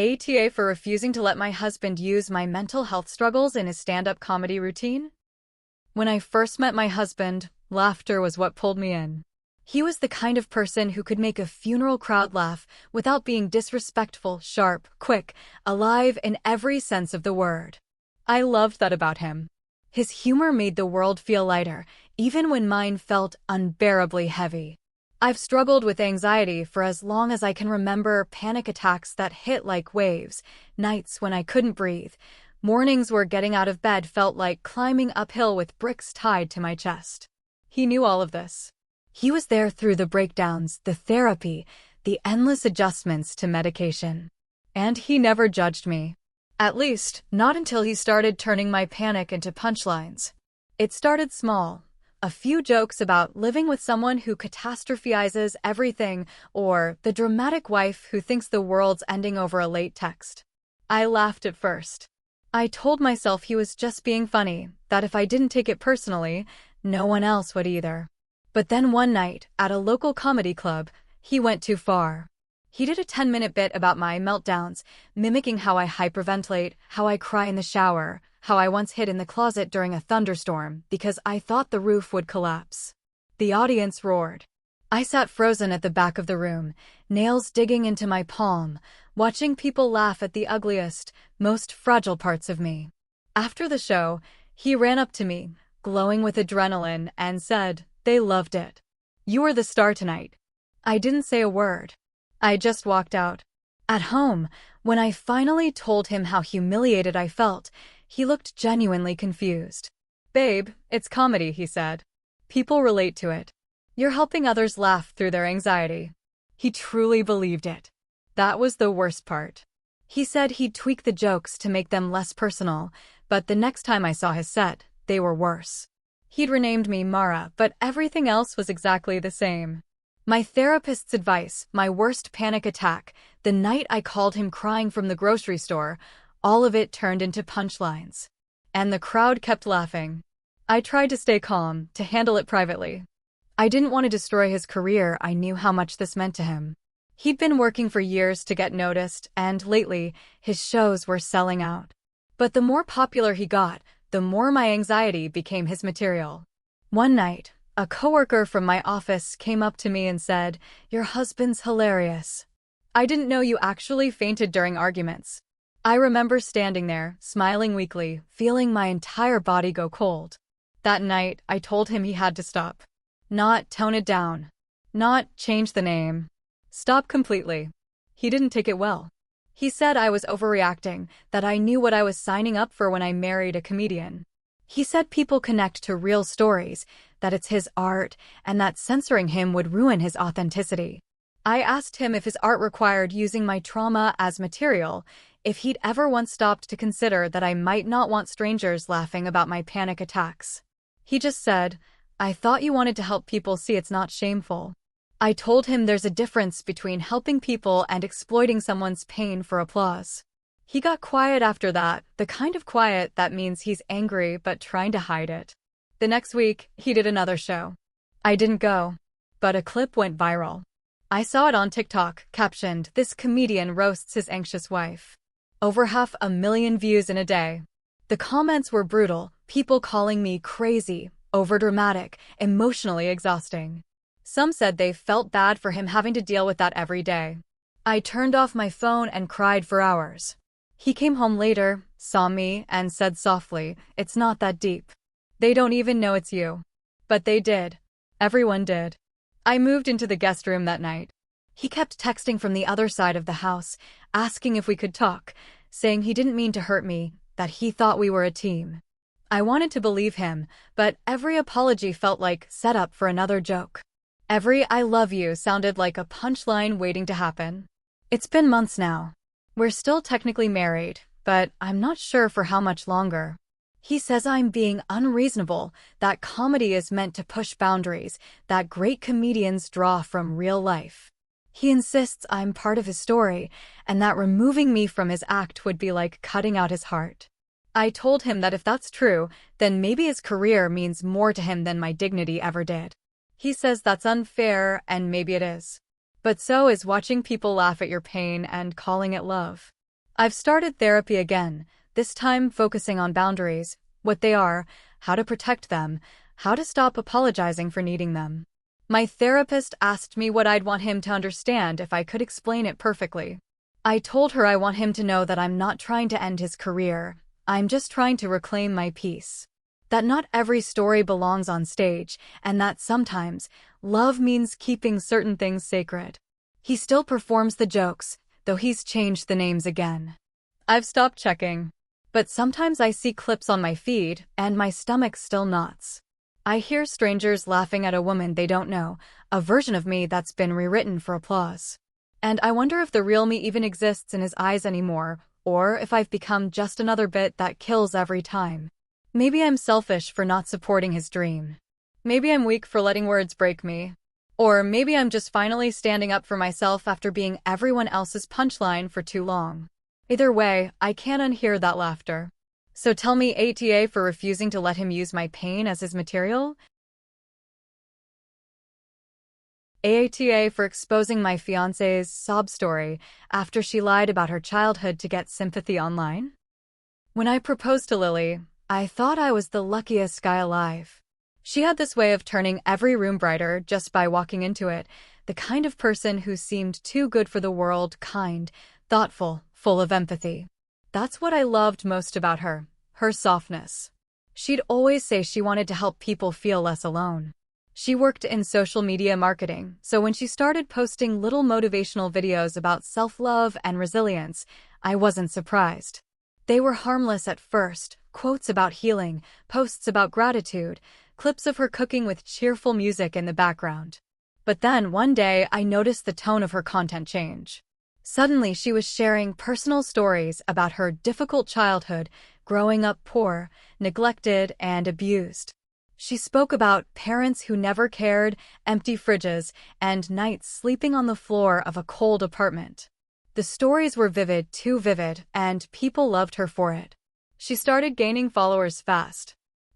ATA for refusing to let my husband use my mental health struggles in his stand-up comedy routine? When I first met my husband, laughter was what pulled me in. He was the kind of person who could make a funeral crowd laugh without being disrespectful, sharp, quick, alive in every sense of the word. I loved that about him. His humor made the world feel lighter, even when mine felt unbearably heavy. I've struggled with anxiety for as long as I can remember, panic attacks that hit like waves, nights when I couldn't breathe, mornings where getting out of bed felt like climbing uphill with bricks tied to my chest. He knew all of this. He was there through the breakdowns, the therapy, the endless adjustments to medication. And he never judged me. At least, not until he started turning my panic into punchlines. It started small. A few jokes about living with someone who catastrophizes everything, or the dramatic wife who thinks the world's ending over a late text. I laughed at first. I told myself he was just being funny, that if I didn't take it personally, no one else would either. But then one night, at a local comedy club, he went too far. He did a 10-minute bit about my meltdowns, mimicking how I hyperventilate, how I cry in the shower, how I once hid in the closet during a thunderstorm because I thought the roof would collapse. The audience roared. I sat frozen at the back of the room, nails digging into my palm, watching people laugh at the ugliest, most fragile parts of me. After the show, he ran up to me, glowing with adrenaline, and said, "They loved it. You were the star tonight." I didn't say a word. I just walked out. At home, when I finally told him how humiliated I felt, he looked genuinely confused. "Babe, it's comedy," he said. "People relate to it. You're helping others laugh through their anxiety." He truly believed it. That was the worst part. He said he'd tweak the jokes to make them less personal, but the next time I saw his set, they were worse. He'd renamed me Mara, but everything else was exactly the same. My therapist's advice, my worst panic attack, the night I called him crying from the grocery store, all of it turned into punchlines. And the crowd kept laughing. I tried to stay calm, to handle it privately. I didn't want to destroy his career. I knew how much this meant to him. He'd been working for years to get noticed, and lately, his shows were selling out. But the more popular he got, the more my anxiety became his material. One night, a coworker from my office came up to me and said, "Your husband's hilarious. I didn't know you actually fainted during arguments." I remember standing there, smiling weakly, feeling my entire body go cold. That night, I told him he had to stop. Not tone it down. Not change the name. Stop completely. He didn't take it well. He said I was overreacting, that I knew what I was signing up for when I married a comedian. He said people connect to real stories, that it's his art, and that censoring him would ruin his authenticity. I asked him if his art required using my trauma as material, if he'd ever once stopped to consider that I might not want strangers laughing about my panic attacks. He just said, "I thought you wanted to help people see it's not shameful." I told him there's a difference between helping people and exploiting someone's pain for applause. He got quiet after that, the kind of quiet that means he's angry but trying to hide it. The next week, he did another show. I didn't go, but a clip went viral. I saw it on TikTok, captioned, "This comedian roasts his anxious wife." Over 500,000 views in a day. The comments were brutal, people calling me crazy, overdramatic, emotionally exhausting. Some said they felt bad for him having to deal with that every day. I turned off my phone and cried for hours. He came home later, saw me, and said softly, "It's not that deep. They don't even know it's you." But they did. Everyone did. I moved into the guest room that night. He kept texting from the other side of the house, asking if we could talk, saying he didn't mean to hurt me, that he thought we were a team. I wanted to believe him, but every apology felt like setup for another joke. Every "I love you" sounded like a punchline waiting to happen. It's been months now. We're still technically married, but I'm not sure for how much longer. He says I'm being unreasonable, that comedy is meant to push boundaries, that great comedians draw from real life. He insists I'm part of his story, and that removing me from his act would be like cutting out his heart. I told him that if that's true, then maybe his career means more to him than my dignity ever did. He says that's unfair, and maybe it is. But so is watching people laugh at your pain and calling it love. I've started therapy again, this time focusing on boundaries, what they are, how to protect them, how to stop apologizing for needing them. My therapist asked me what I'd want him to understand if I could explain it perfectly. I told her I want him to know that I'm not trying to end his career, I'm just trying to reclaim my peace. That not every story belongs on stage, and that sometimes, love means keeping certain things sacred. He still performs the jokes, though he's changed the names again. I've stopped checking. But sometimes I see clips on my feed, and my stomach still knots. I hear strangers laughing at a woman they don't know, a version of me that's been rewritten for applause. And I wonder if the real me even exists in his eyes anymore, or if I've become just another bit that kills every time. Maybe I'm selfish for not supporting his dream. Maybe I'm weak for letting words break me. Or maybe I'm just finally standing up for myself after being everyone else's punchline for too long. Either way, I can't unhear that laughter. So tell me, ATA for refusing to let him use my pain as his material? ATA for exposing my fiancé's sob story after she lied about her childhood to get sympathy online? When I proposed to Lily, I thought I was the luckiest guy alive. She had this way of turning every room brighter just by walking into it, the kind of person who seemed too good for the world, kind, thoughtful, full of empathy. That's what I loved most about her, her softness. She'd always say she wanted to help people feel less alone. She worked in social media marketing, so when she started posting little motivational videos about self-love and resilience, I wasn't surprised. They were harmless at first, quotes about healing, posts about gratitude, clips of her cooking with cheerful music in the background. But then, one day, I noticed the tone of her content change. Suddenly, she was sharing personal stories about her difficult childhood, growing up poor, neglected, and abused. She spoke about parents who never cared, empty fridges, and nights sleeping on the floor of a cold apartment. The stories were vivid, too vivid, and people loved her for it. She started gaining followers fast.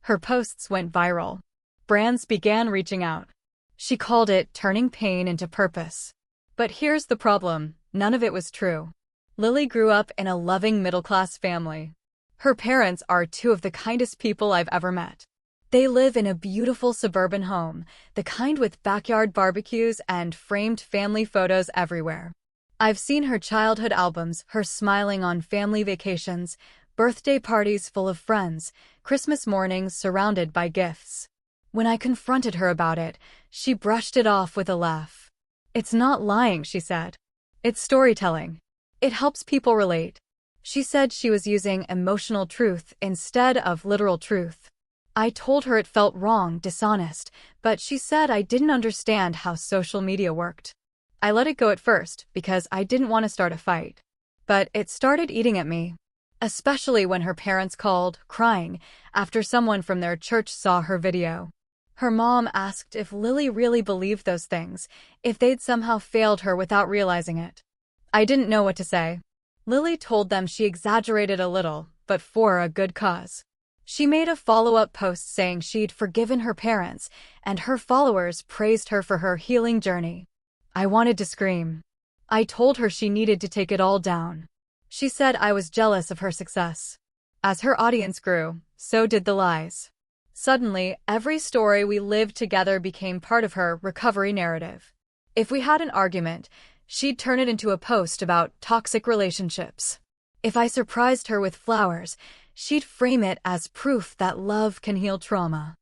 Her posts went viral. Brands began reaching out. She called it turning pain into purpose. But here's the problem, none of it was true. Lily grew up in a loving middle-class family. Her parents are two of the kindest people I've ever met. They live in a beautiful suburban home, the kind with backyard barbecues and framed family photos everywhere. I've seen her childhood albums, her smiling on family vacations, birthday parties full of friends, Christmas mornings surrounded by gifts. When I confronted her about it, she brushed it off with a laugh. "It's not lying," she said. "It's storytelling. It helps people relate." She said she was using emotional truth instead of literal truth. I told her it felt wrong, dishonest, but she said I didn't understand how social media worked. I let it go at first because I didn't want to start a fight. But it started eating at me. Especially when her parents called, crying, after someone from their church saw her video. Her mom asked if Lily really believed those things, if they'd somehow failed her without realizing it. I didn't know what to say. Lily told them she exaggerated a little, but for a good cause. She made a follow-up post saying she'd forgiven her parents, and her followers praised her for her healing journey. I wanted to scream. I told her she needed to take it all down. She said I was jealous of her success. As her audience grew, so did the lies. Suddenly, every story we lived together became part of her recovery narrative. If we had an argument, she'd turn it into a post about toxic relationships. If I surprised her with flowers, she'd frame it as proof that love can heal trauma.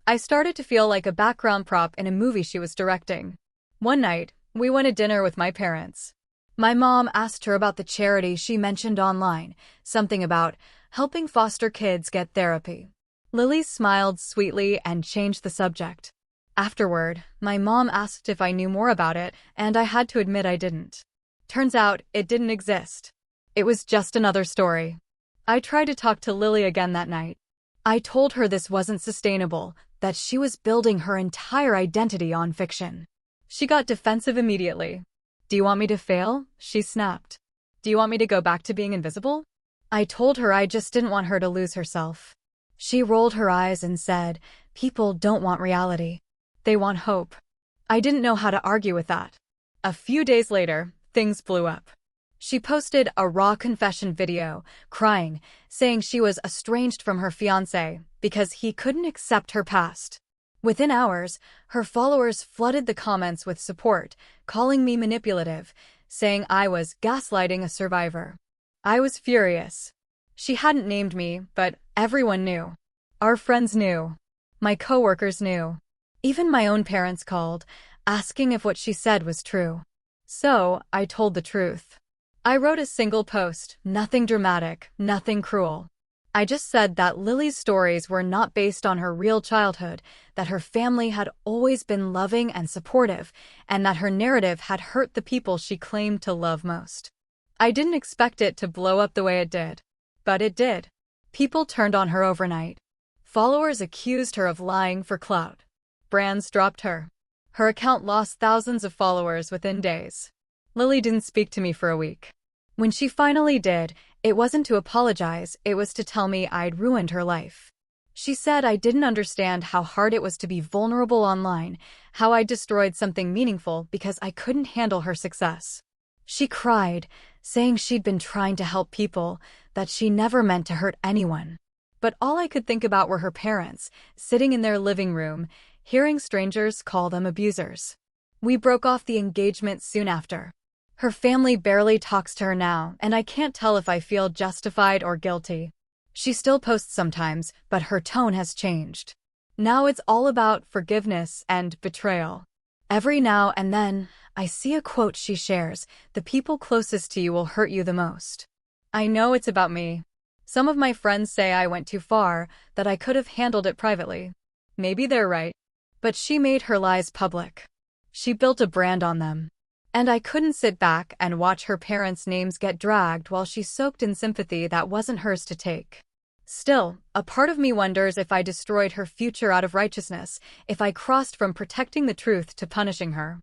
I started to feel like a background prop in a movie she was directing. One night, we went to dinner with my parents. My mom asked her about the charity she mentioned online, something about helping foster kids get therapy. Lily smiled sweetly and changed the subject. Afterward, my mom asked if I knew more about it, and I had to admit I didn't. Turns out, it didn't exist. It was just another story. I tried to talk to Lily again that night. I told her this wasn't sustainable, that she was building her entire identity on fiction. She got defensive immediately. "Do you want me to fail?" she snapped. "Do you want me to go back to being invisible?" I told her I just didn't want her to lose herself. She rolled her eyes and said, "People don't want reality. They want hope." I didn't know how to argue with that. A few days later, things blew up. She posted a raw confession video, crying, saying she was estranged from her fiancé because he couldn't accept her past. Within hours, her followers flooded the comments with support, calling me manipulative, saying I was gaslighting a survivor. I was furious. She hadn't named me, but everyone knew. Our friends knew. My coworkers knew. Even my own parents called, asking if what she said was true. So, I told the truth. I wrote a single post, nothing dramatic, nothing cruel. I just said that Lily's stories were not based on her real childhood, that her family had always been loving and supportive, and that her narrative had hurt the people she claimed to love most. I didn't expect it to blow up the way it did. But it did. People turned on her overnight. Followers accused her of lying for clout. Brands dropped her. Her account lost thousands of followers within days. Lily didn't speak to me for a week. When she finally did, it wasn't to apologize, it was to tell me I'd ruined her life. She said I didn't understand how hard it was to be vulnerable online, how I destroyed something meaningful because I couldn't handle her success. She cried, saying she'd been trying to help people, that she never meant to hurt anyone. But all I could think about were her parents, sitting in their living room, hearing strangers call them abusers. We broke off the engagement soon after. Her family barely talks to her now, and I can't tell if I feel justified or guilty. She still posts sometimes, but her tone has changed. Now it's all about forgiveness and betrayal. Every now and then, I see a quote she shares, "The people closest to you will hurt you the most." I know it's about me. Some of my friends say I went too far, that I could have handled it privately. Maybe they're right. But she made her lies public. She built a brand on them. And I couldn't sit back and watch her parents' names get dragged while she soaked in sympathy that wasn't hers to take. Still, a part of me wonders if I destroyed her future out of righteousness, if I crossed from protecting the truth to punishing her.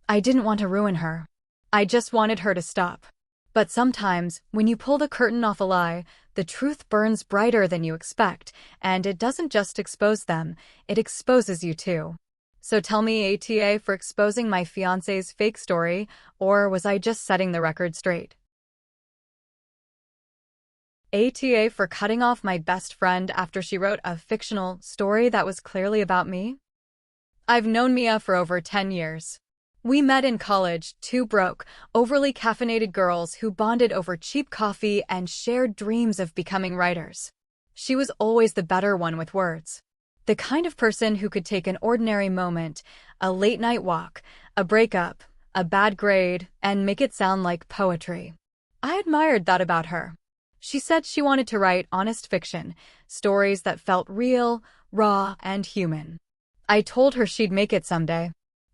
I didn't want to ruin her. I just wanted her to stop. But sometimes, when you pull the curtain off a lie, the truth burns brighter than you expect, and it doesn't just expose them, it exposes you too. So tell me, ATA for exposing my fiancé's fake story, or was I just setting the record straight? ATA for cutting off my best friend after she wrote a fictional story that was clearly about me? I've known Mia for over 10 years. We met in college, two broke, overly caffeinated girls who bonded over cheap coffee and shared dreams of becoming writers. She was always the better one with words. The kind of person who could take an ordinary moment, a late-night walk, a breakup, a bad grade, and make it sound like poetry. I admired that about her. She said she wanted to write honest fiction, stories that felt real, raw, and human. I told her she'd make it someday.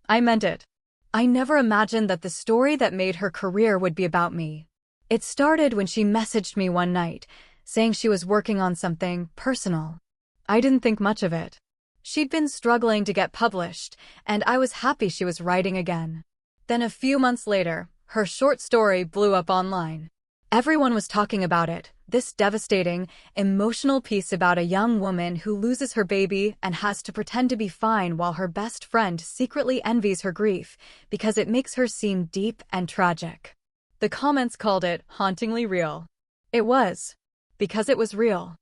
I meant it. I never imagined that the story that made her career would be about me. It started when she messaged me one night, saying she was working on something personal. I didn't think much of it. She'd been struggling to get published, and I was happy she was writing again. Then a few months later, her short story blew up online. Everyone was talking about it, this devastating, emotional piece about a young woman who loses her baby and has to pretend to be fine while her best friend secretly envies her grief because it makes her seem deep and tragic. The comments called it hauntingly real. It was. Because it was real.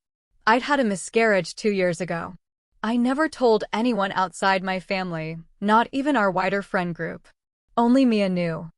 I'd had a miscarriage 2 years ago. I never told anyone outside my family, not even our wider friend group. Only Mia knew.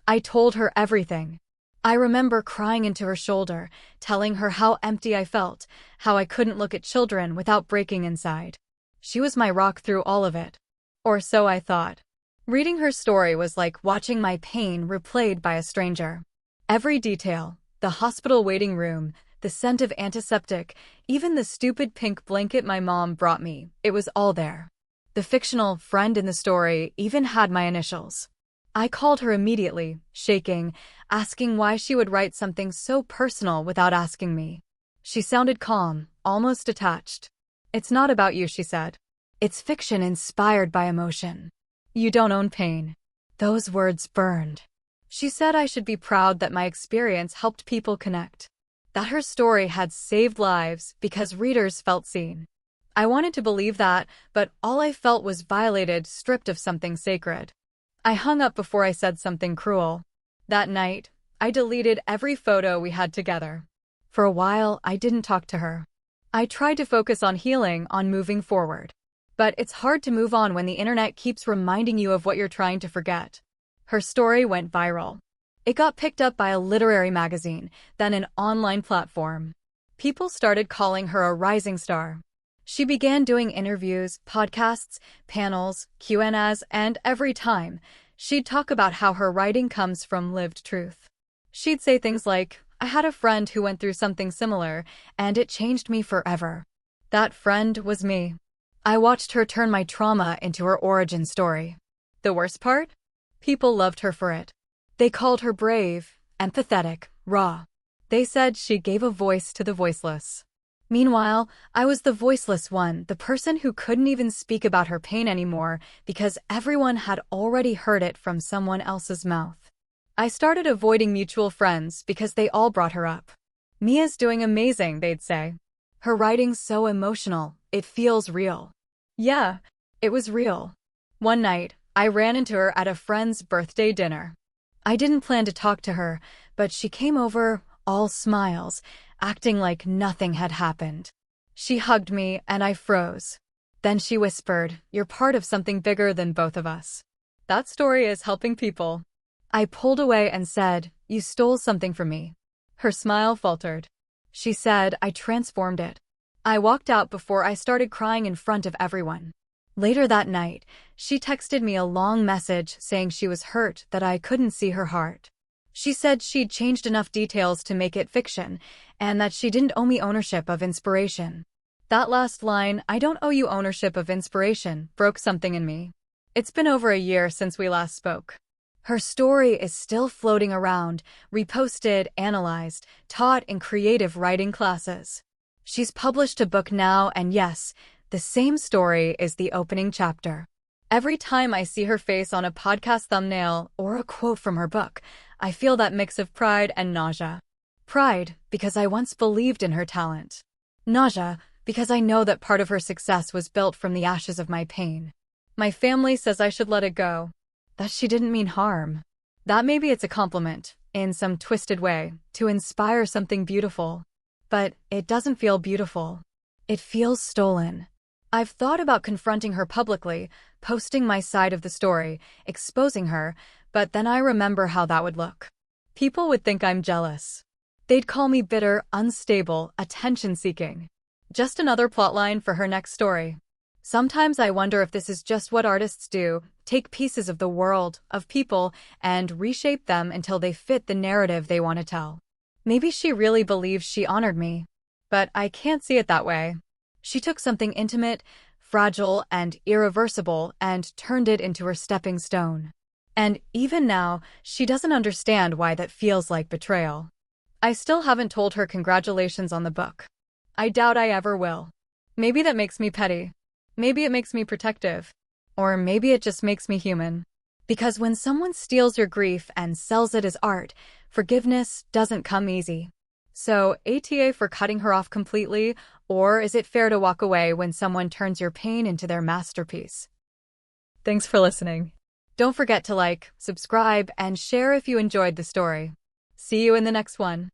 I told her everything. I remember crying into her shoulder, telling her how empty I felt, how I couldn't look at children without breaking inside. She was my rock through all of it. Or so I thought. Reading her story was like watching my pain replayed by a stranger. Every detail, the hospital waiting room, the scent of antiseptic, even the stupid pink blanket my mom brought me, it was all there. The fictional friend in the story even had my initials. I called her immediately, shaking, asking why she would write something so personal without asking me. She sounded calm, almost detached. "It's not about you," she said. "It's fiction inspired by emotion. You don't own pain." Those words burned. She said I should be proud that my experience helped people connect. That her story had saved lives because readers felt seen. I wanted to believe that, but all I felt was violated, stripped of something sacred. I hung up before I said something cruel. That night, I deleted every photo we had together. For a while, I didn't talk to her. I tried to focus on healing, on moving forward. But it's hard to move on when the internet keeps reminding you of what you're trying to forget. Her story went viral. It got picked up by a literary magazine, then an online platform. People started calling her a rising star. She began doing interviews, podcasts, panels, Q&As, and every time, she'd talk about how her writing comes from lived truth. She'd say things like, "I had a friend who went through something similar, and it changed me forever." That friend was me. I watched her turn my trauma into her origin story. The worst part? People loved her for it. They called her brave, empathetic, raw. They said she gave a voice to the voiceless. Meanwhile, I was the voiceless one, the person who couldn't even speak about her pain anymore because everyone had already heard it from someone else's mouth. I started avoiding mutual friends because they all brought her up. "Mia's doing amazing," they'd say. "Her writing's so emotional, it feels real." Yeah, it was real. One night, I ran into her at a friend's birthday dinner. I didn't plan to talk to her, but she came over, all smiles, acting like nothing had happened. She hugged me, and I froze. Then she whispered, "You're part of something bigger than both of us." That story is helping people. I pulled away and said, "You stole something from me." Her smile faltered. She said, "I transformed it." I walked out before I started crying in front of everyone. Later that night, she texted me a long message saying she was hurt that I couldn't see her heart. She said she'd changed enough details to make it fiction, and that she didn't owe me ownership of inspiration. That last line, "I don't owe you ownership of inspiration," broke something in me. It's been over a year since we last spoke. Her story is still floating around, reposted, analyzed, taught in creative writing classes. She's published a book now, and yes, the same story is the opening chapter. Every time I see her face on a podcast thumbnail or a quote from her book, I feel that mix of pride and nausea. Pride, because I once believed in her talent. Nausea, because I know that part of her success was built from the ashes of my pain. My family says I should let it go, that she didn't mean harm. That maybe it's a compliment, in some twisted way, to inspire something beautiful. But it doesn't feel beautiful. It feels stolen. I've thought about confronting her publicly, posting my side of the story, exposing her, but then I remember how that would look. People would think I'm jealous. They'd call me bitter, unstable, attention-seeking. Just another plotline for her next story. Sometimes I wonder if this is just what artists do, take pieces of the world, of people, and reshape them until they fit the narrative they want to tell. Maybe she really believes she honored me. But I can't see it that way. She took something intimate, fragile, and irreversible and turned it into her stepping stone. And even now, she doesn't understand why that feels like betrayal. I still haven't told her congratulations on the book. I doubt I ever will. Maybe that makes me petty. Maybe it makes me protective. Or maybe it just makes me human. Because when someone steals your grief and sells it as art, forgiveness doesn't come easy. So, ATA for cutting her off completely, or is it fair to walk away when someone turns your pain into their masterpiece? Thanks for listening. Don't forget to like, subscribe, and share if you enjoyed the story. See you in the next one.